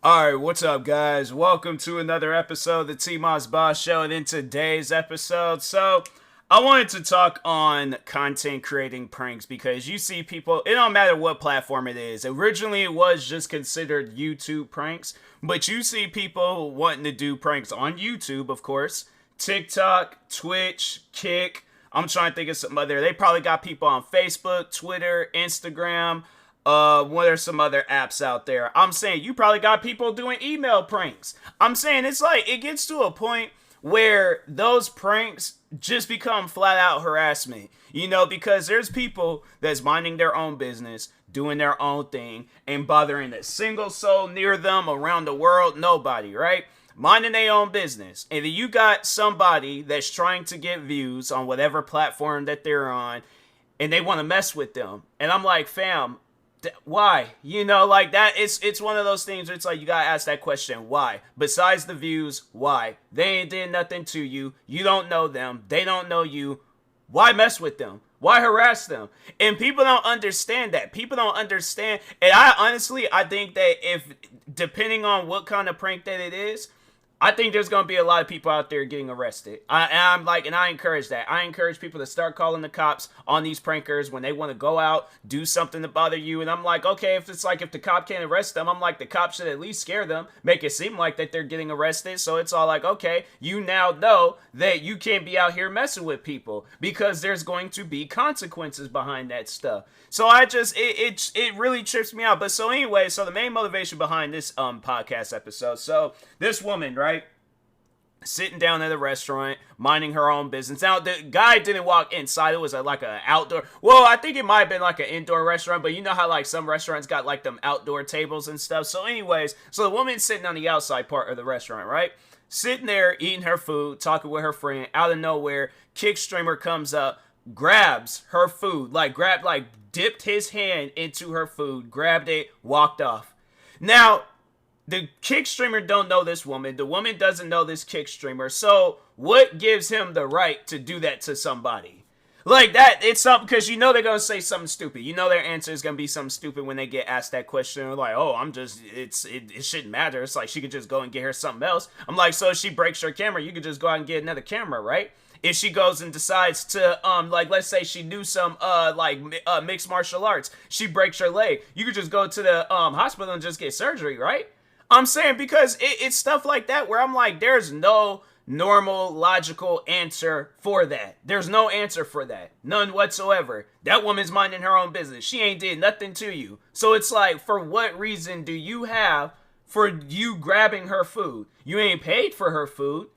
Alright, what's up, guys? Welcome to another episode of the TMossBoss Show. And in today's episode, I wanted to talk on content creating pranks because you see people, it don't matter what platform it is. Originally, it was just considered YouTube pranks, but you see people wanting to do pranks on YouTube, of course, TikTok, Twitch, Kick. I'm trying to think of some other. They probably got people on Facebook, Twitter, Instagram. What are some other apps out there? I'm saying you probably got people doing email pranks. I'm saying it's like it gets to a point where those pranks just become flat out harassment. You know, because there's people that's minding their own business, doing their own thing, and bothering a single soul near them around the world. Nobody, right? Minding their own business. And then you got somebody that's trying to get views on whatever platform that they're on, and they want to mess with them. And I'm like, fam, why? You know, like that, it's one of those things where it's like you gotta ask that question, why? Besides the views, why? They ain't did nothing to you. You don't know them. They don't know you. Why mess with them? Why harass them? And people don't understand that. People don't understand. And I think that if, depending on what kind of prank that it is, I think there's going to be a lot of people out there getting arrested. I encourage that. I encourage people to start calling the cops on these prankers when they want to go out, do something to bother you. And I'm like, okay, if the cop can't arrest them, I'm like, the cop should at least scare them, make it seem like that they're getting arrested. So it's all like, okay, you now know that you can't be out here messing with people because there's going to be consequences behind that stuff. So it really trips me out. But so anyway, so the main motivation behind this podcast episode. So this woman, right, sitting down at a restaurant, minding her own business. Now the guy didn't walk inside. It was like an outdoor. Well, I think it might have been like an indoor restaurant, but you know how like some restaurants got like them outdoor tables and stuff. So anyways, so the woman's sitting on the outside part of the restaurant, right? Sitting there eating her food, talking with her friend. Out of nowhere, Kick streamer comes up, grabs her food, dipped his hand into her food, grabbed it, walked off. Now, the Kick streamer don't know this woman. The woman doesn't know this Kick streamer. So, what gives him the right to do that to somebody? Like that, it's something, because you know they're going to say something stupid. You know their answer is going to be something stupid when they get asked that question. They're like, oh, it shouldn't matter. It's like she could just go and get her something else. I'm like, so if she breaks her camera, you could just go out and get another camera, right? If she goes and decides to, let's say she do some, mixed martial arts, she breaks her leg, you could just go to the, hospital and just get surgery, right? I'm saying because it's stuff like that where I'm like, there's no normal, logical answer for that. There's no answer for that. None whatsoever. That woman's minding her own business. She ain't did nothing to you. So it's like, for what reason do you have for you grabbing her food? You ain't paid for her food.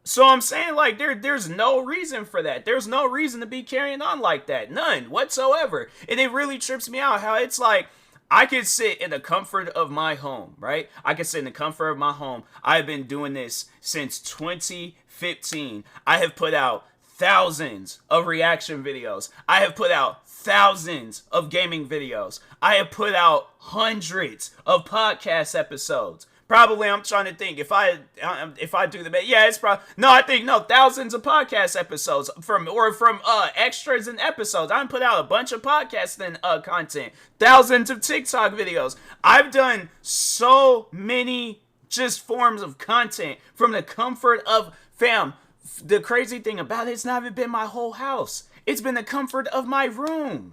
So I'm saying, like, there's no reason for that. There's no reason to be carrying on like that. None whatsoever. And it really trips me out how it's like, I could sit in the comfort of my home, right? I could sit in the comfort of my home. I've been doing this since 2015. I have put out thousands of reaction videos. I have put out thousands of gaming videos. I have put out hundreds of podcast episodes. Probably, I'm trying to think, if I do the math, yeah, it's probably, thousands of podcast episodes from extras and episodes. I put out a bunch of podcasting content, thousands of TikTok videos. I've done so many just forms of content from the comfort of, fam, the crazy thing about it's not even been my whole house. It's been the comfort of my room.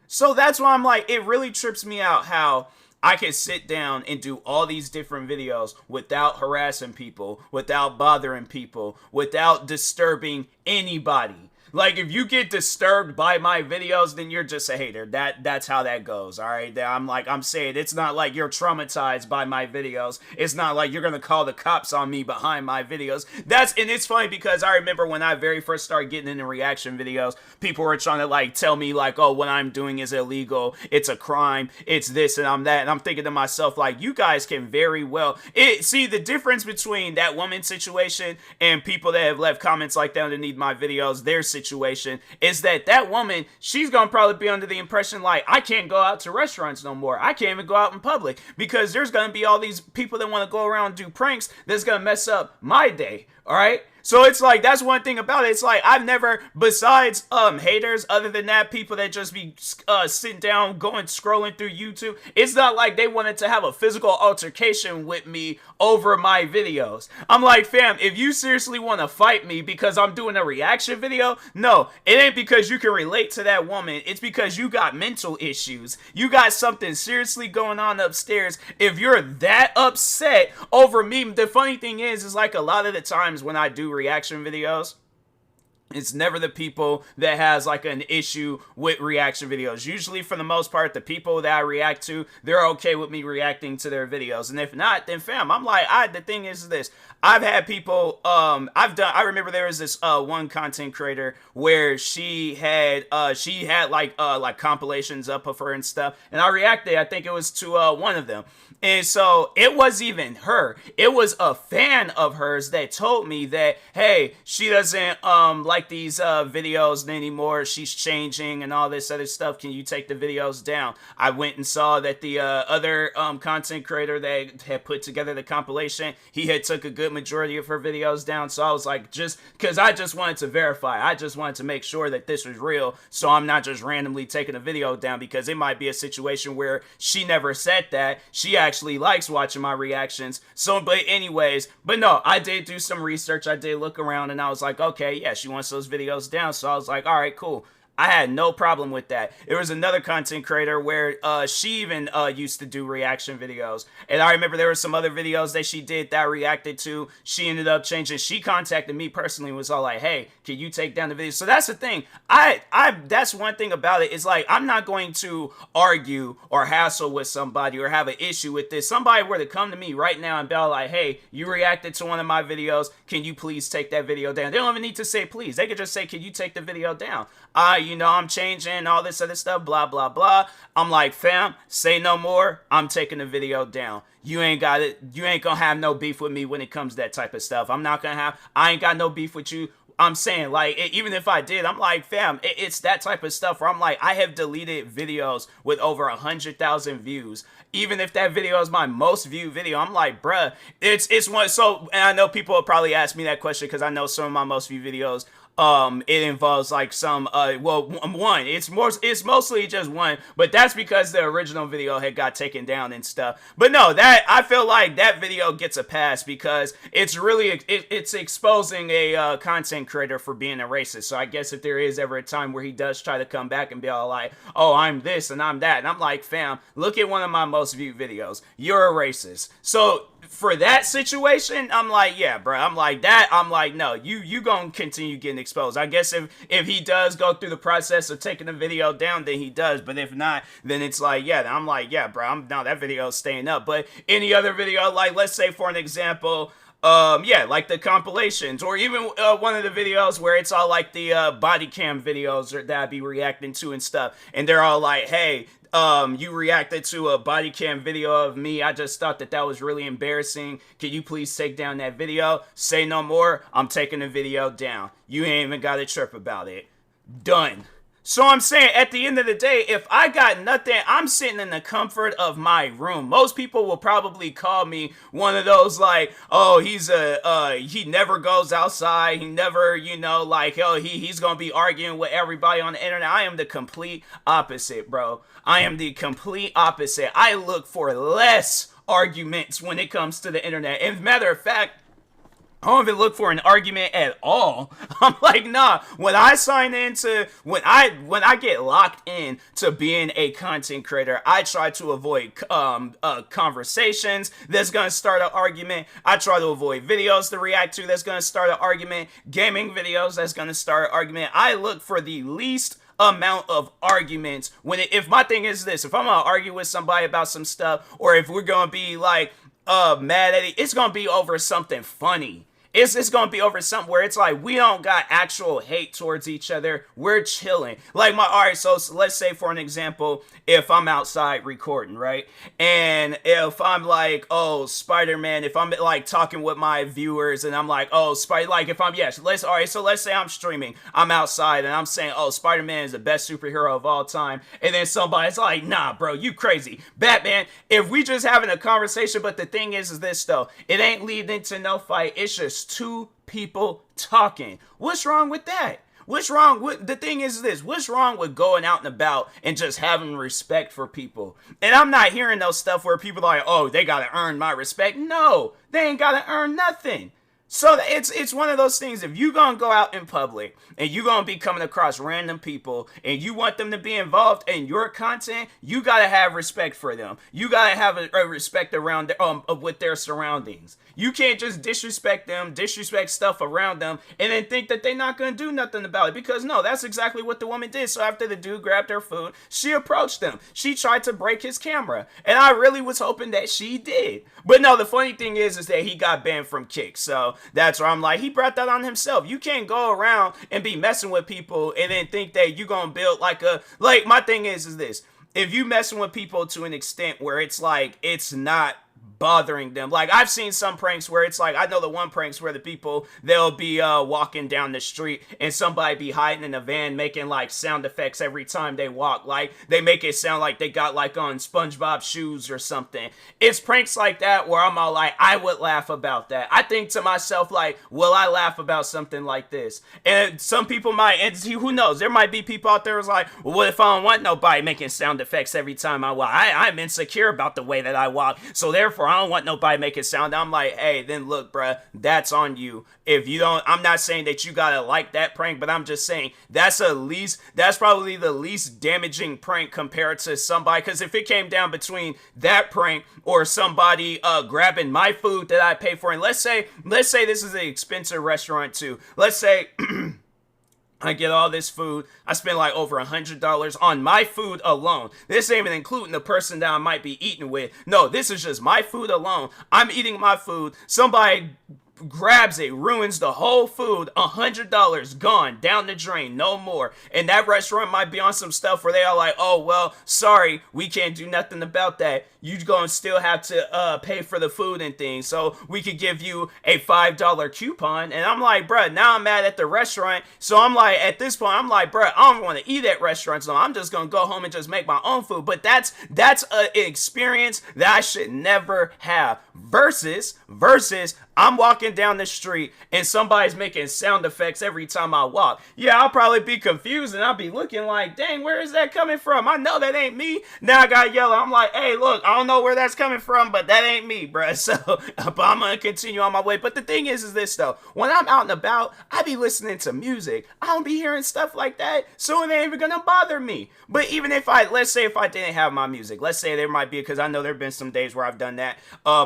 So that's why I'm like, it really trips me out how I can sit down and do all these different videos without harassing people, without bothering people, without disturbing anybody. Like, if you get disturbed by my videos, then you're just a hater. That's how that goes, all right? I'm saying it's not like you're traumatized by my videos. It's not like you're going to call the cops on me behind my videos. And it's funny because I remember when I very first started getting into reaction videos, people were trying to, like, tell me, like, oh, what I'm doing is illegal. It's a crime. It's this and I'm that. And I'm thinking to myself, like, you guys can very well... See, the difference between that woman's situation and people that have left comments like that underneath my videos, their situation is that woman, she's gonna probably be under the impression like, I can't go out to restaurants no more. I can't even go out in public because there's gonna be all these people that want to go around and do pranks that's gonna mess up my day. All right. So it's like, that's one thing about it. It's like, I've never, besides haters, other than that, people that just be sitting down, going scrolling through YouTube, it's not like they wanted to have a physical altercation with me over my videos. I'm like, fam, if you seriously want to fight me because I'm doing a reaction video, no, it ain't because you can relate to that woman. It's because you got mental issues. You got something seriously going on upstairs. If you're that upset over me, the funny thing is like, a lot of the times when I do reaction videos, it's never the people that has like an issue with reaction videos. Usually, for the most part, the people that I react to, they're okay with me reacting to their videos. And if not, then fam, I'm like, the thing is this. I've had people, I remember there was this one content creator where she had like compilations up of her and stuff. And I reacted, I think it was to one of them. And so it wasn't even her. It was a fan of hers that told me that, hey, she doesn't like these videos anymore. She's changing and all this other stuff. Can you take the videos down? I went and saw that the other content creator that had put together the compilation, he had took a good majority of her videos down. So I was like, just because I just wanted to verify. I just wanted to make sure that this was real. So I'm not just randomly taking a video down, because it might be a situation where she never said that. She actually likes watching my reactions. So, but anyways, but no, I did do some research. I did look around and I was like, okay, yeah, she wants those videos down. So I was like, all right, cool. I had no problem with that. There was another content creator where she even used to do reaction videos. And I remember there were some other videos that she did that I reacted to. She ended up changing. She contacted me personally and was all like, hey, can you take down the video? So that's the thing. That's one thing about it. Is like, I'm not going to argue or hassle with somebody or have an issue with this. Somebody were to come to me right now and be all like, hey, you reacted to one of my videos. Can you please take that video down? They don't even need to say please. They could just say, can you take the video down? I'm changing, all this other stuff, blah, blah, blah. I'm like, fam, say no more. I'm taking the video down. You ain't got it. You ain't gonna have no beef with me when it comes to that type of stuff. I ain't got no beef with you. I'm saying, like, even if I did, I'm like, fam, it's that type of stuff where I'm like, I have deleted videos with over 100,000 views. Even if that video is my most viewed video, I'm like, bruh, it's one. So, and I know people will probably ask me that question because I know some of my most viewed videos, it involves like some, one, it's mostly just one, but that's because the original video had got taken down and stuff. But no, I feel like that video gets a pass because it's really, it's exposing a content creator for being a racist. So I guess if there is ever a time where he does try to come back and be all like, oh, I'm this and I'm that, and I'm like, fam, look at one of my most viewed videos. You're a racist. So for that situation, I'm like, yeah, bro. I'm like that. I'm like, no, you gonna continue getting exposed. I guess if he does go through the process of taking the video down, then he does. But if not, then it's like, yeah, I'm like, yeah, bro. That video is staying up. But any other video, like, let's say for an example, like the compilations, or even one of the videos where it's all like the body cam videos that I be reacting to and stuff, and they're all like, hey, you reacted to a body cam video of me. I just thought that was really embarrassing. Can you please take down that video? Say no more. I'm taking the video down. You ain't even got to trip about it. Done. So I'm saying, at the end of the day, if I got nothing, I'm sitting in the comfort of my room. Most people will probably call me one of those like, oh, he never goes outside. He never, like, oh, he's going to be arguing with everybody on the internet. I am the complete opposite, bro. I am the complete opposite. I look for less arguments when it comes to the internet. And matter of fact, I don't even look for an argument at all. I'm like, nah, when I get locked in to being a content creator, I try to avoid conversations that's going to start an argument. I try to avoid videos to react to that's going to start an argument. Gaming videos that's going to start an argument. I look for the least amount of arguments if my thing is this, if I'm going to argue with somebody about some stuff, or if we're going to be like, mad at it, it's gonna be over something funny. It's gonna be over something where it's like, we don't got actual hate towards each other. We're chilling. Like alright, so let's say for an example, if I'm outside recording, right? And if I'm like, oh, Spider-Man, if I'm like talking with my viewers and I'm like, oh, let's say I'm streaming, I'm outside and I'm saying, oh, Spider-Man is the best superhero of all time. And then somebody's like, nah, bro, you crazy. Batman, if we just having a conversation, but the thing is this though, it ain't leading to no fight. It's just just two people talking. What's wrong with that? What's wrong with, the thing is this, what's wrong with going out and about and just having respect for people? And I'm not hearing those stuff where people are like, oh, they gotta earn my respect. No, they ain't gotta earn nothing. So it's one of those things. If you gonna go out in public and you gonna be coming across random people and you want them to be involved in your content, you gotta have respect for them. You gotta have a respect around with their surroundings. You can't just disrespect them, disrespect stuff around them, and then think that they're not gonna do nothing about it. Because no, that's exactly what the woman did. So after the dude grabbed her food, she approached him. She tried to break his camera, and I really was hoping that she did. But no, the funny thing is that he got banned from Kick. So that's where I'm like, he brought that on himself. You can't go around and be messing with people and then think that you're gonna build like my thing is this. If you messing with people to an extent where it's like, it's not bothering them. Like, I've seen some pranks where it's like, I know the one pranks where the people, they'll be walking down the street and somebody be hiding in a van making like sound effects every time they walk. Like, they make it sound like they got like on SpongeBob shoes or something. It's pranks like that where I'm all like, I would laugh about that. I think to myself like, will I laugh about something like this? And some people might, and who knows, there might be people out there who's like, well, what if I don't want nobody making sound effects every time I walk? I'm insecure about the way that I walk, so therefore I don't want nobody making sound. I'm like, hey, then look, bruh, that's on you. If you don't, I'm not saying that you gotta like that prank, but I'm just saying that's probably the least damaging prank compared to somebody. Because if it came down between that prank or somebody grabbing my food that I pay for, and let's say this is an expensive restaurant too. Let's say I get all this food. I spend like over $100 on my food alone. This ain't even including the person that I might be eating with. No, this is just my food alone. I'm eating my food. Somebody grabs it, ruins the whole food, $100 gone down the drain, no more. And that restaurant might be on some stuff where they are like, oh, well, sorry, we can't do nothing about that. You gonna still have to pay for the food and things, so we could give you a $5 coupon. And I'm like, bruh, now I'm mad at the restaurant. So I'm like, at this point, I'm like, bruh, I don't want to eat at restaurants, so I'm just gonna go home and just make my own food. But that's an experience that I should never have. Versus I'm walking down the street and somebody's making sound effects every time I walk. Yeah, I'll probably be confused and I'll be looking like, dang, where is that coming from? I know that ain't me. Now I gotta yell. I'm like, hey, look, I don't know where that's coming from, but that ain't me, bruh. So, but I'm gonna continue on my way. But the thing is this though, when I'm out and about, I be listening to music. I don't be hearing stuff like that, so it ain't even gonna bother me. But even if let's say if I didn't have my music, let's say there might be, because I know there have been some days where I've done that,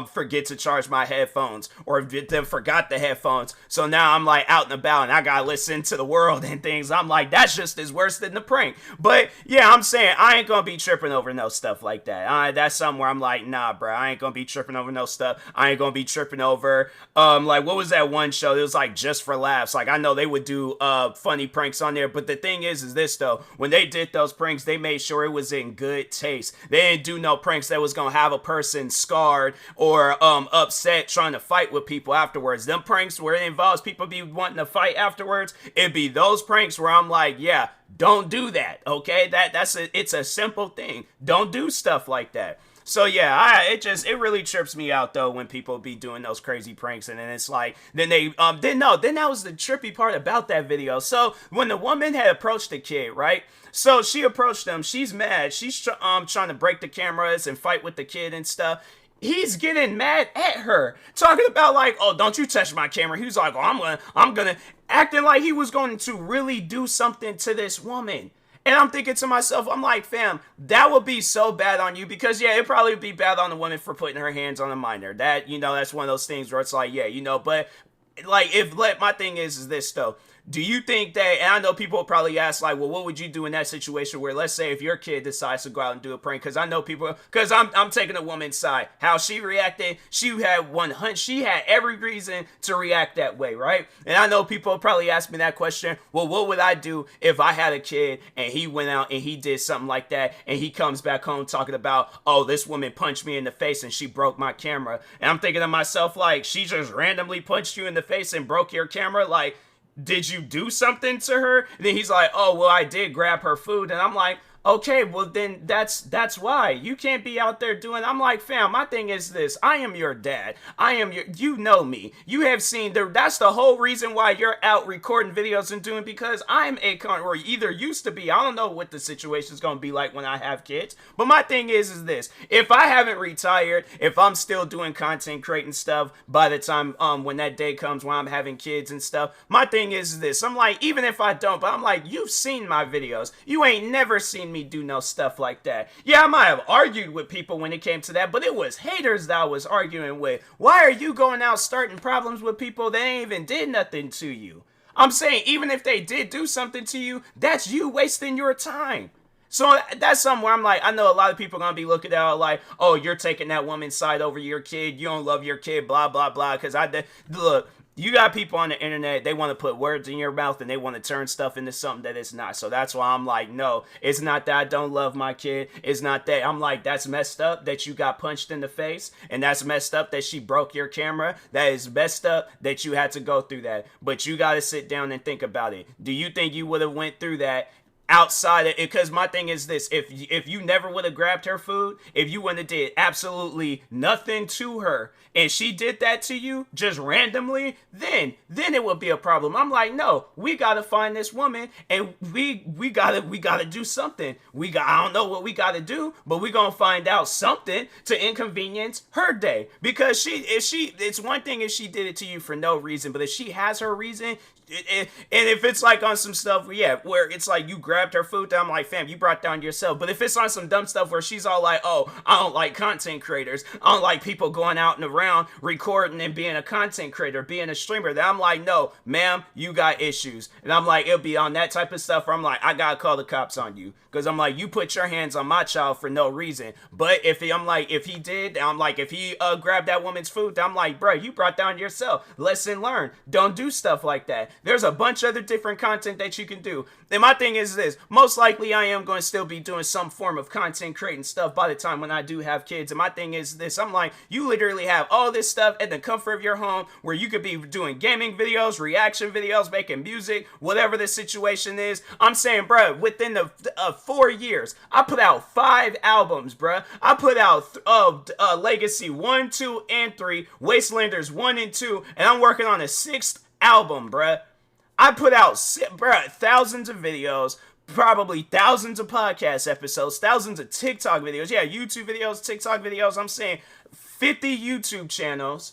forget to charge my headphones, or then forgot the headphones. So now I'm like out and about and I gotta listen to the world and things. I'm like, that's just as worse than the prank. But yeah, I'm saying I ain't gonna be tripping over no stuff like that. That's something where I'm like, nah, bro, I ain't gonna be tripping over no stuff. I ain't gonna be tripping over, like, what was that one show? It was like Just for Laughs. Like, I know they would do funny pranks on there, but the thing is this though, when they did those pranks, they made sure it was in good taste. They didn't do no pranks that was gonna have a person scarred or upset trying to fight with people afterwards. Them pranks where it involves people be wanting to fight afterwards, it'd be those pranks where I'm like, yeah, don't do that, okay? It's a simple thing. Don't do stuff like that. So yeah, it really trips me out though when people be doing those crazy pranks, and then it's like, then that was the trippy part about that video. So when the woman had approached the kid, right? So she approached him, she's mad, she's trying to break the cameras and fight with the kid and stuff. He's getting mad at her, talking about like, oh, don't you touch my camera. He was like, oh, I'm gonna, acting like he was going to really do something to this woman. And I'm thinking to myself, I'm like, fam, that would be so bad on you, because yeah, it'd probably be bad on the woman for putting her hands on a minor. That, that's one of those things where it's like, yeah, but like, my thing is this though. Do you think that, and I know people will probably ask like, well, what would you do in that situation where, let's say if your kid decides to go out and do a prank? Because I know people, because I'm taking a woman's side. How she reacted, she had every reason to react that way, right? And I know people will probably ask me that question. Well, what would I do if I had a kid and he went out and he did something like that, and he comes back home talking about, oh, this woman punched me in the face and she broke my camera. And I'm thinking to myself, like, she just randomly punched you in the face and broke your camera? Like, did you do something to her? And then he's like, oh, well, I did grab her food. And I'm like, Okay, well then that's why you can't be out there doing. I'm like, fam, my thing is this: I am your dad. I am your. You know me. You have seen the. That's the whole reason why you're out recording videos and doing, because I'm a con, or either used to be. I don't know what the situation is gonna be like when I have kids. But my thing is this: if I haven't retired, if I'm still doing content creating stuff by the time when that day comes when I'm having kids and stuff, my thing is this: I'm like, even if I don't, but I'm like, you've seen my videos. You ain't never seen me do no stuff like that. Yeah, I might have argued with people when it came to that, but it was haters that I was arguing with. Why are you going out starting problems with people that ain't even did nothing to you? I'm saying, even if they did do something to you, that's you wasting your time. So that's something where I'm like, I know a lot of people are going to be looking at it like, oh, you're taking that woman's side over your kid. You don't love your kid, blah, blah, blah. Because look, you got people on the internet, they want to put words in your mouth and they want to turn stuff into something that it's not. So that's why I'm like, no, it's not that I don't love my kid. It's not that. I'm like, that's messed up that you got punched in the face. And that's messed up that she broke your camera. That is messed up that you had to go through that. But you got to sit down and think about it. Do you think you would have went through that outside of it? Because my thing is this: if you never would have grabbed her food, if you wouldn't have did absolutely nothing to her, and she did that to you just randomly, then it would be a problem. I'm like, no, we gotta find this woman, and we gotta do something. I don't know what we gotta do, but we gonna find out something to inconvenience her day. Because it's one thing if she did it to you for no reason, but if she has her reason, and if it's like on some stuff, yeah, where it's like you grabbed her food, I'm like, fam, you brought down yourself. But if it's on some dumb stuff where she's all like, oh, I don't like content creators, I don't like people going out and around recording and being a content creator, being a streamer, then I'm like, no, ma'am, you got issues. And I'm like, it'll be on that type of stuff where I'm like, I gotta call the cops on you. Because I'm like, you put your hands on my child for no reason. But if he grabbed that woman's food, I'm like, bro, you brought down yourself. Lesson learned. Don't do stuff like that. There's a bunch of other different content that you can do. And my thing is this: most likely I am going to still be doing some form of content creating stuff by the time when I do have kids. And my thing is this: I'm like, you literally have all this stuff at the comfort of your home where you could be doing gaming videos, reaction videos, making music, whatever the situation is. I'm saying, bro, within the 4 years, I put out 5 albums, bro. I put out Legacy 1, 2, and 3, Wastelanders 1 and 2, and I'm working on a 6th album, bruh. I put out, thousands of videos, probably thousands of podcast episodes, thousands of TikTok videos. Yeah, YouTube videos, TikTok videos. I'm saying 50 YouTube channels,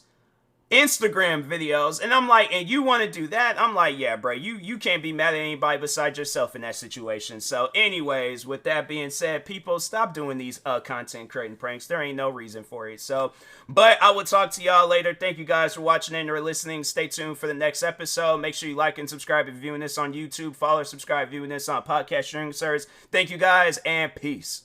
Instagram videos, and I'm like, and you want to do that? I'm like, yeah, bro, you can't be mad at anybody besides yourself in that situation. So anyways, with that being said, people, stop doing these content creating pranks. There ain't no reason for it. So, but I will talk to y'all later. Thank you guys for watching and or listening. Stay tuned for the next episode. Make sure you like and subscribe if you're viewing this on YouTube. Follow, subscribe, viewing this on podcast streaming service. Thank you guys, and peace.